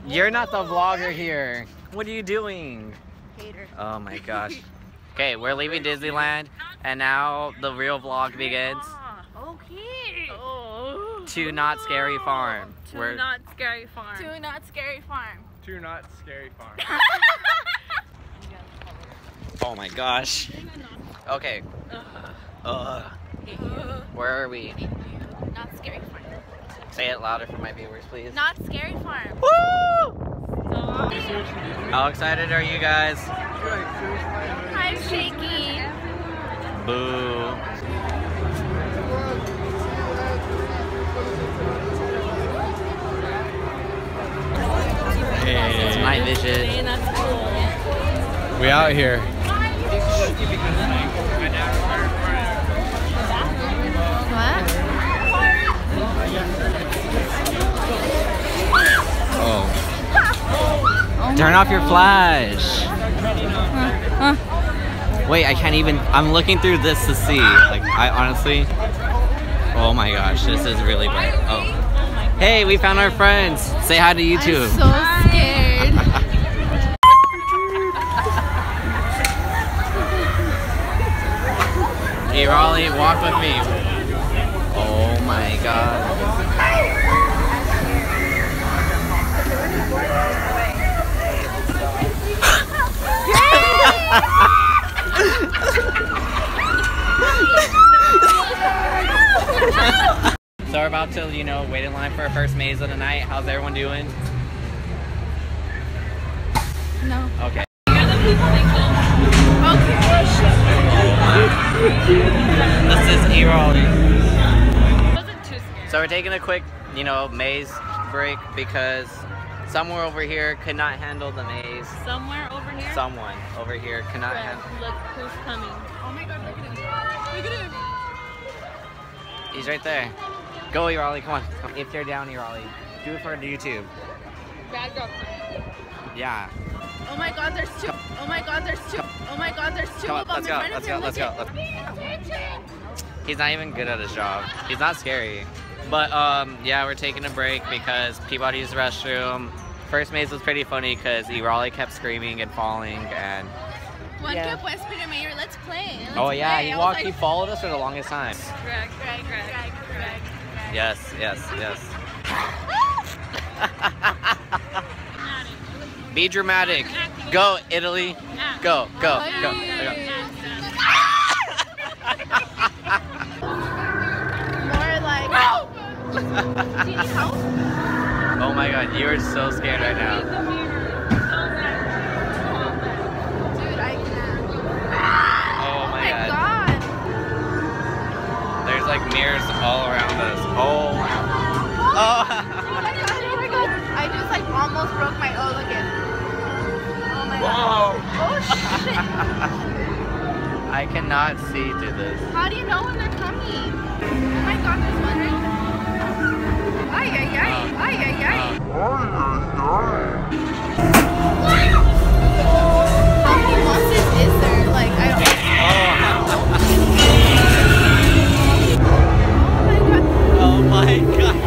You're not the vlogger here. What are you doing? Hater. Oh my gosh. Okay, we're leaving Disneyland, and now the real vlog begins. Okay. To Not Scary Farm. To Not Scary Farm. To Not Scary Farm. To Not Scary Farm. Oh my gosh. Okay. Where are we? Not Scary Farm. Say it louder for my viewers, please. Not Scary Farm. Woo! How excited are you guys? I'm shaky. Boo. Hey. It's night vision. We out here. What? Oh. Turn off your flash. Wait, I can't even. I'm looking through this to see. Like, I honestly. Oh my gosh, this is really bright. Oh. Hey, we found our friends. Say hi to YouTube. I'm so scared. Hey, Raleigh, walk with me. Oh my god. So we're about to, you know, wait in line for our first maze of the night. How's everyone doing? No. Okay. This is E-Raleigh. So we're taking a quick, you know, maze break because somewhere over here could not handle the maze. Somewhere over here? Someone over here cannot handle. Look who's coming. Oh my god, look at him. Look at him. He's right there. Go, E-Raleigh, come on. If they're down, E-Raleigh, do it for YouTube. Bad girl. Yeah. Oh my god, there's two. Oh my god, there's two. Oh my god, there's two Come on, of them. let's go, let's go, let's go. He's not even good at his job. He's not scary. But yeah, we're taking a break because Peabody used the restroom. First maze was pretty funny because E-Raleigh kept screaming and falling and One kept whispering to me, let's play. Oh yeah, he followed us for the longest time. Greg. Yes, yes, yes. Be dramatic. Go, Italy. Go, go, go, go. More like, do you need help? Oh my god, you are so scared right now. Dude, I can't. Oh my god. God. There's like mirrors all around us. Oh. Oh my god. I just like almost broke my O again. Oh my god. Oh shit. I cannot see through this. How do you know when they're coming? Oh my god, there's one right there. Ay, ay, ay. Ay, ay, ay. How many monsters is there? Like, I don't know. Oh my god.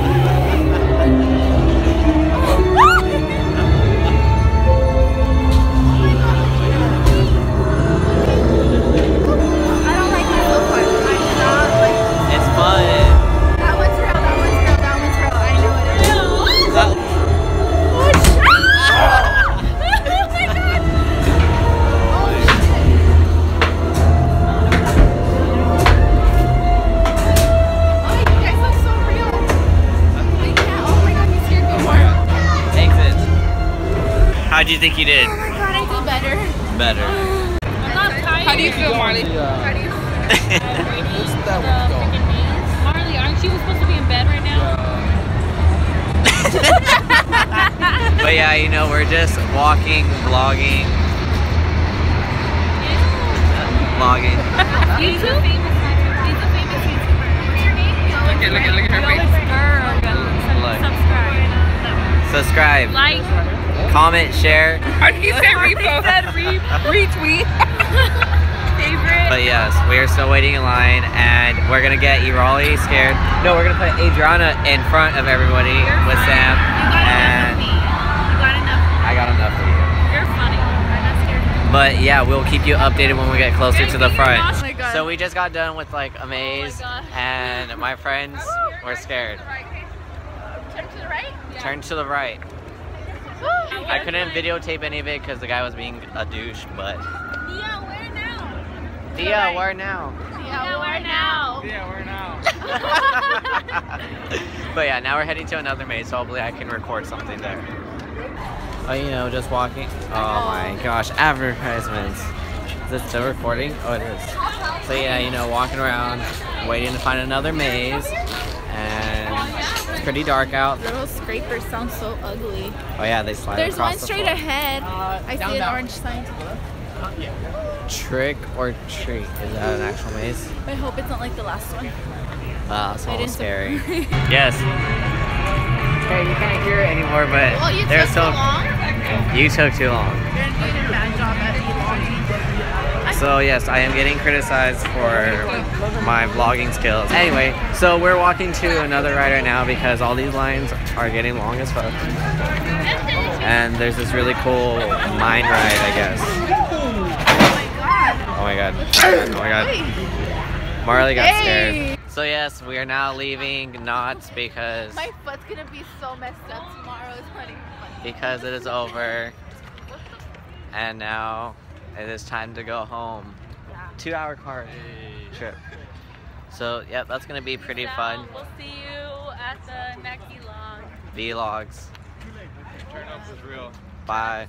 How do you think you did? Oh my god, I do better. Better. I'm not tired. How do you feel, Marley? How do you feel? Marley, aren't you supposed to be in bed right now? But yeah, you know, we're just walking, vlogging. Vlogging. YouTube? He's a famous YouTuber. What's your name? Look at her face. Look. Subscribe. Subscribe. Like. Comment, share. How did you say repo? He said retweet. Favorite. But yes, we are still waiting in line, and we're gonna get E-Raleigh scared. No, we're gonna put Adriana in front of everybody with Sam. You gotta But yeah, we'll keep you updated when we get closer to the front. Oh my God. So we just got done with like a maze, and my friends were scared. Turn to the right? Turn to the right. I couldn't videotape any of it because the guy was being a douche, but... Dia, where now? Dia, where now? Dia, where now? Yeah, we're now. But yeah, now we're heading to another maze, so hopefully I can record something there. Oh, you know, just walking. Oh my gosh, advertisements. Is it still recording? Oh, it is. So yeah, you know, walking around, waiting to find another maze, and it's pretty dark out. Little scrapers sound so ugly. Oh yeah, they slide There's across one the straight floor. ahead. I see an orange sign. Trick or treat. Is that an actual maze? I hope it's not like the last one. Wow, that's I almost didn't- scary. Yes. Okay, you can't hear it anymore, but Well, you there's took so too long. you took too long. You're doing a bad job at vlogging. So yes, I am getting criticized for my vlogging skills. Anyway, so we're walking to another ride right now because all these lines are getting long as fuck. And there's this really cool mine ride, I guess. Oh my god. Oh my god. Marley got scared. So yes, we are now leaving Knott's because My foot's gonna be so messed up tomorrow. It's not even funny. because it is over. And now it is time to go home. Yeah. 2-hour car trip. So yep, that's gonna be pretty fun. We'll see you at the next vlog. Vlogs. Turn up is real. Bye.